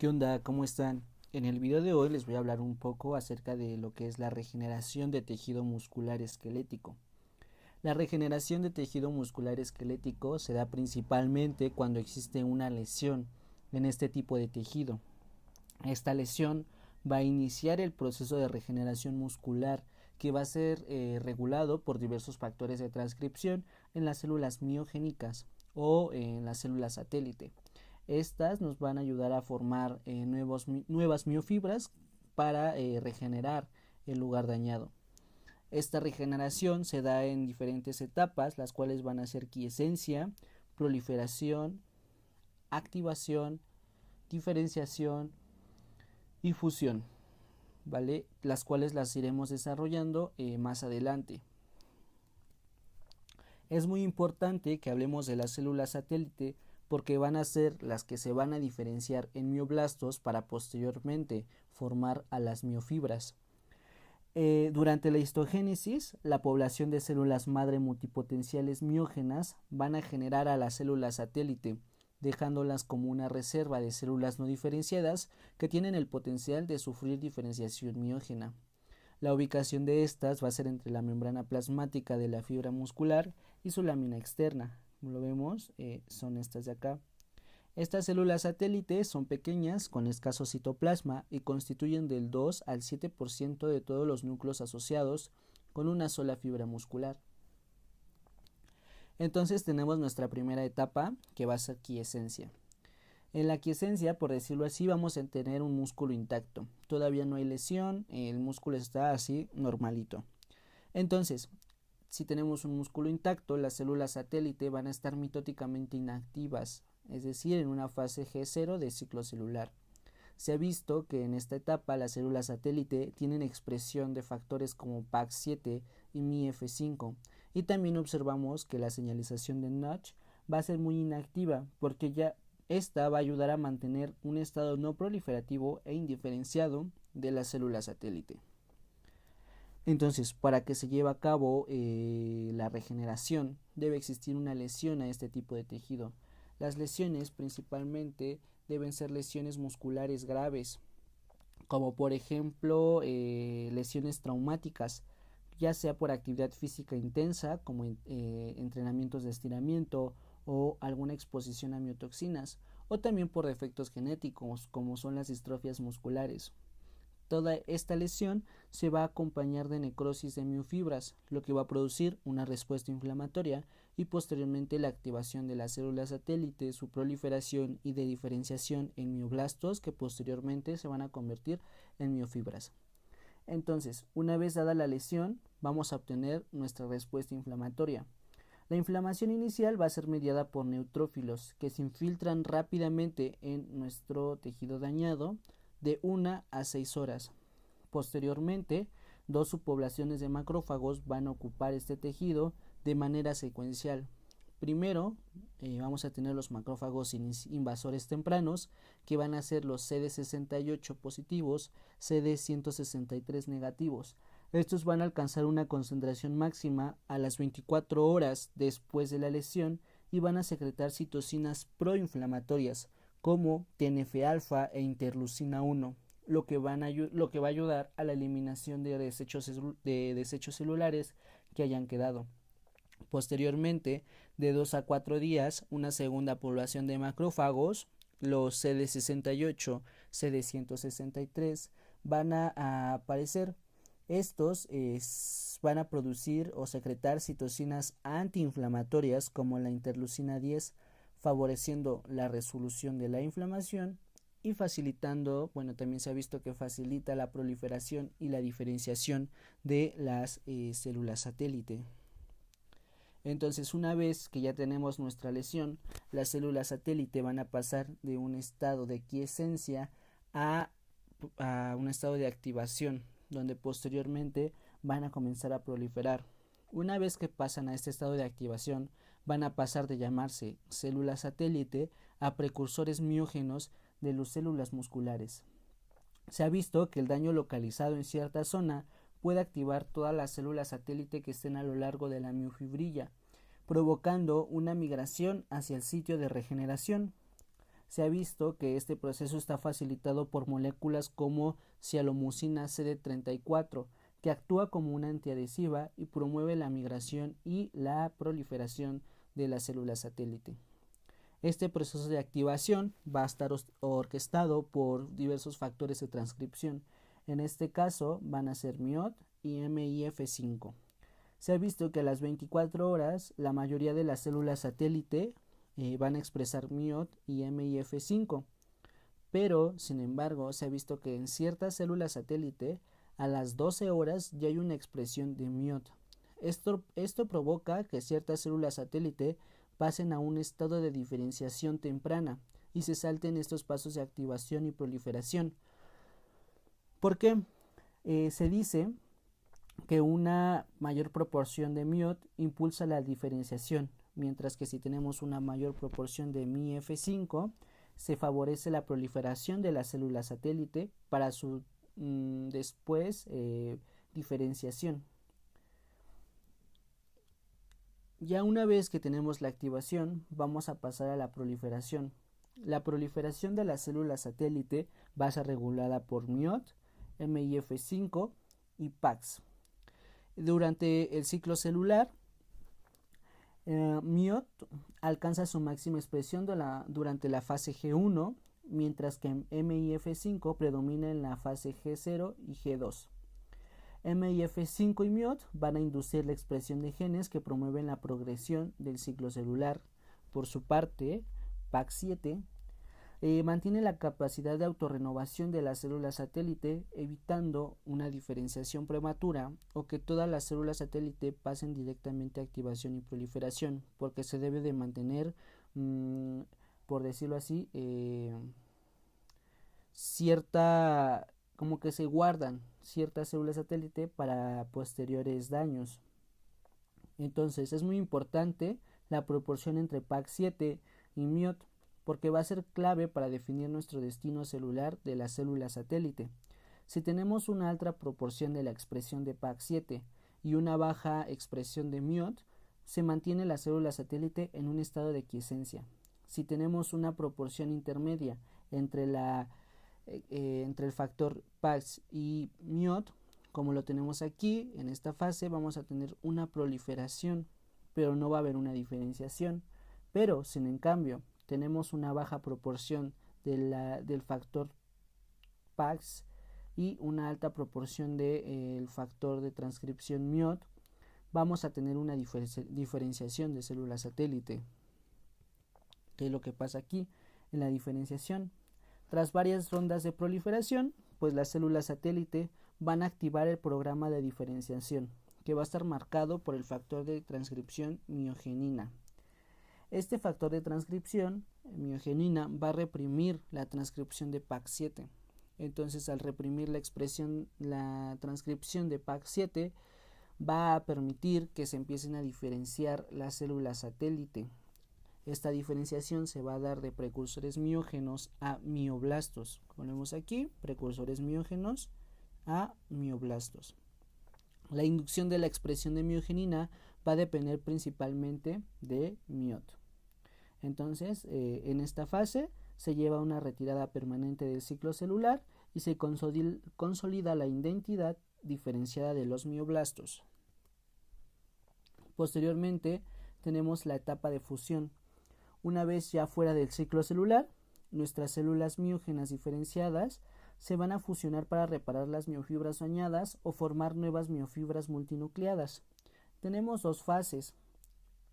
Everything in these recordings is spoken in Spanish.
¿Qué onda? ¿Cómo están? En el video de hoy les voy a hablar un poco acerca de lo que es la regeneración de tejido muscular esquelético. La regeneración de tejido muscular esquelético se da principalmente cuando existe una lesión en este tipo de tejido. Esta lesión va a iniciar el proceso de regeneración muscular que va a ser regulado por diversos factores de transcripción en las células miogénicas o en las células satélite. Estas nos van a ayudar a formar nuevas miofibras para regenerar el lugar dañado. Esta regeneración se da en diferentes etapas, las cuales van a ser quiescencia, proliferación, activación, diferenciación y fusión, ¿vale? Las cuales las iremos desarrollando más adelante. Es muy importante que hablemos de las células satélite porque van a ser las que se van a diferenciar en mioblastos para posteriormente formar a las miofibras. Durante la histogénesis, la población de células madre multipotenciales miógenas van a generar a las células satélite, dejándolas como una reserva de células no diferenciadas que tienen el potencial de sufrir diferenciación miógena. La ubicación de estas va a ser entre la membrana plasmática de la fibra muscular y su lámina externa. Como lo vemos, son estas de acá. Estas células satélites son pequeñas, con escaso citoplasma y constituyen del 2 al 7% de todos los núcleos asociados con una sola fibra muscular. Entonces tenemos nuestra primera etapa, que va a ser quiescencia. En la quiescencia, por decirlo así, vamos a tener un músculo intacto. Todavía no hay lesión, el músculo está así normalito. Entonces, si tenemos un músculo intacto, las células satélite van a estar mitóticamente inactivas, es decir, en una fase G0 de ciclo celular. Se ha visto que en esta etapa las células satélite tienen expresión de factores como PAX7 y MIF5, y también observamos que la señalización de Notch va a ser muy inactiva porque ya esta va a ayudar a mantener un estado no proliferativo e indiferenciado de las células satélite. Entonces, para que se lleve a cabo la regeneración, debe existir una lesión a este tipo de tejido. Las lesiones principalmente deben ser lesiones musculares graves, como por ejemplo lesiones traumáticas, ya sea por actividad física intensa, como entrenamientos de estiramiento o alguna exposición a miotoxinas, o también por defectos genéticos, como son las distrofias musculares. Toda esta lesión se va a acompañar de necrosis de miofibras, lo que va a producir una respuesta inflamatoria y posteriormente la activación de las células satélite, su proliferación y de diferenciación en mioblastos que posteriormente se van a convertir en miofibras. Entonces, una vez dada la lesión, vamos a obtener nuestra respuesta inflamatoria. La inflamación inicial va a ser mediada por neutrófilos que se infiltran rápidamente en nuestro tejido dañado de 1 a 6 horas. Posteriormente, dos subpoblaciones de macrófagos van a ocupar este tejido de manera secuencial. Primero, vamos a tener los macrófagos invasores tempranos, que van a ser los CD68 positivos, CD163 negativos. Estos van a alcanzar una concentración máxima a las 24 horas después de la lesión y van a secretar citocinas proinflamatorias como TNF-alfa e interleucina 1, lo que va a ayudar a la eliminación de desechos celulares que hayan quedado. Posteriormente, de 2 a 4 días, una segunda población de macrófagos, los CD68, CD163, van a aparecer. Estos van a producir o secretar citocinas antiinflamatorias como la interleucina 10, favoreciendo la resolución de la inflamación y facilitando, bueno, también se ha visto que facilita la proliferación y la diferenciación de las células satélite. Entonces, una vez que ya tenemos nuestra lesión, las células satélite van a pasar de un estado de quiescencia a un estado de activación, donde posteriormente van a comenzar a proliferar. Una vez que pasan a este estado de activación, van a pasar de llamarse células satélite a precursores miógenos de las células musculares. Se ha visto que el daño localizado en cierta zona puede activar todas las células satélite que estén a lo largo de la miofibrilla, provocando una migración hacia el sitio de regeneración. Se ha visto que este proceso está facilitado por moléculas como sialomucina CD34, que actúa como una antiadhesiva y promueve la migración y la proliferación de las células satélite. Este proceso de activación va a estar orquestado por diversos factores de transcripción. En este caso van a ser MIOT y MIF5. Se ha visto que a las 24 horas la mayoría de las células satélite van a expresar MIOT y MIF5, pero sin embargo se ha visto que en ciertas células satélite a las 12 horas ya hay una expresión de MIOT. Esto provoca que ciertas células satélite pasen a un estado de diferenciación temprana y se salten estos pasos de activación y proliferación. ¿Por qué? Se dice que una mayor proporción de MIOT impulsa la diferenciación, mientras que si tenemos una mayor proporción de MIF5 se favorece la proliferación de las células satélite para su después diferenciación. Ya una vez que tenemos la activación, vamos a pasar a la proliferación. La proliferación de las células satélite va a ser regulada por MIOT, MIF5 y PAX. Durante el ciclo celular, MIOT alcanza su máxima expresión durante la fase G1, mientras que MIF5 predomina en la fase G0 y G2. MIF5 y MIOT van a inducir la expresión de genes que promueven la progresión del ciclo celular. Por su parte, PAX7 mantiene la capacidad de autorrenovación de las células satélite, evitando una diferenciación prematura o que todas las células satélite pasen directamente a activación y proliferación, porque se debe de mantener, por decirlo así, como que se guardan ciertas células satélite para posteriores daños. Entonces es muy importante la proporción entre PAX7 y MIOT, porque va a ser clave para definir nuestro destino celular de la célula satélite. Si tenemos una alta proporción de la expresión de PAX7 y una baja expresión de MIOT, se mantiene la célula satélite en un estado de quiescencia. Si tenemos una proporción intermedia entre el factor PAX y MIOT, como lo tenemos aquí, en esta fase vamos a tener una proliferación, pero no va a haber una diferenciación. Pero, sin en cambio, tenemos una baja proporción del factor PAX y una alta proporción del factor de transcripción MIOT, vamos a tener una diferenciación de células satélite. ¿Qué es lo que pasa aquí? En la diferenciación, tras varias rondas de proliferación, pues las células satélite van a activar el programa de diferenciación, que va a estar marcado por el factor de transcripción miogenina. Este factor de transcripción, miogenina, va a reprimir la transcripción de PAX7. Entonces, al reprimir la transcripción de PAX7, va a permitir que se empiecen a diferenciar las células satélite. Esta diferenciación se va a dar de precursores miógenos a mioblastos. Como vemos aquí, precursores miógenos a mioblastos. La inducción de la expresión de miogenina va a depender principalmente de MIOT. Entonces, en esta fase se lleva una retirada permanente del ciclo celular y se consolida la identidad diferenciada de los mioblastos. Posteriormente, tenemos la etapa de fusión. Una vez ya fuera del ciclo celular, nuestras células miógenas diferenciadas se van a fusionar para reparar las miofibras dañadas o formar nuevas miofibras multinucleadas. Tenemos dos fases.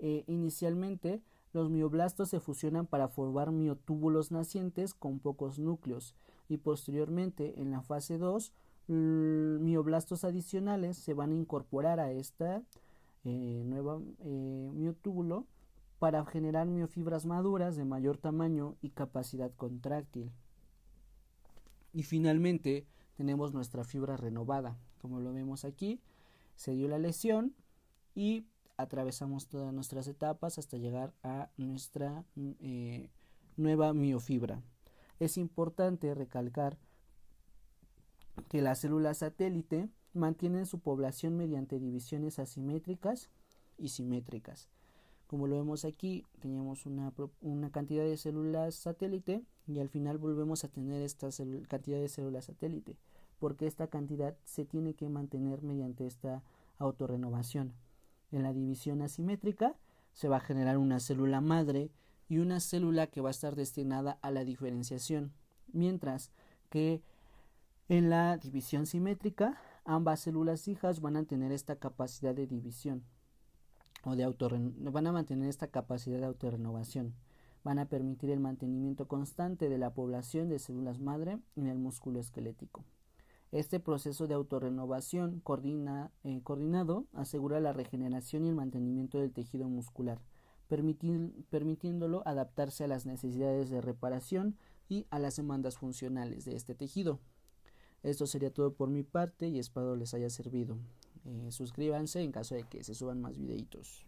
Inicialmente, los mioblastos se fusionan para formar miotúbulos nacientes con pocos núcleos y posteriormente, en la fase 2, mioblastos adicionales se van a incorporar a esta nueva miotúbulo para generar miofibras maduras de mayor tamaño y capacidad contráctil. Y finalmente tenemos nuestra fibra renovada. Como lo vemos aquí, se dio la lesión y atravesamos todas nuestras etapas hasta llegar a nuestra nueva miofibra. Es importante recalcar que las células satélite mantienen su población mediante divisiones asimétricas y simétricas. Como lo vemos aquí, teníamos una cantidad de células satélite y al final volvemos a tener esta cantidad de células satélite, porque esta cantidad se tiene que mantener mediante esta autorrenovación. En la división asimétrica se va a generar una célula madre y una célula que va a estar destinada a la diferenciación, mientras que en la división simétrica ambas células hijas van a tener esta capacidad de división o van a mantener esta capacidad de autorrenovación. Van a permitir el mantenimiento constante de la población de células madre en el músculo esquelético. Este proceso de autorrenovación coordinado asegura la regeneración y el mantenimiento del tejido muscular, permitiéndolo adaptarse a las necesidades de reparación y a las demandas funcionales de este tejido. Esto sería todo por mi parte y espero les haya servido. Suscríbanse en caso de que se suban más videitos.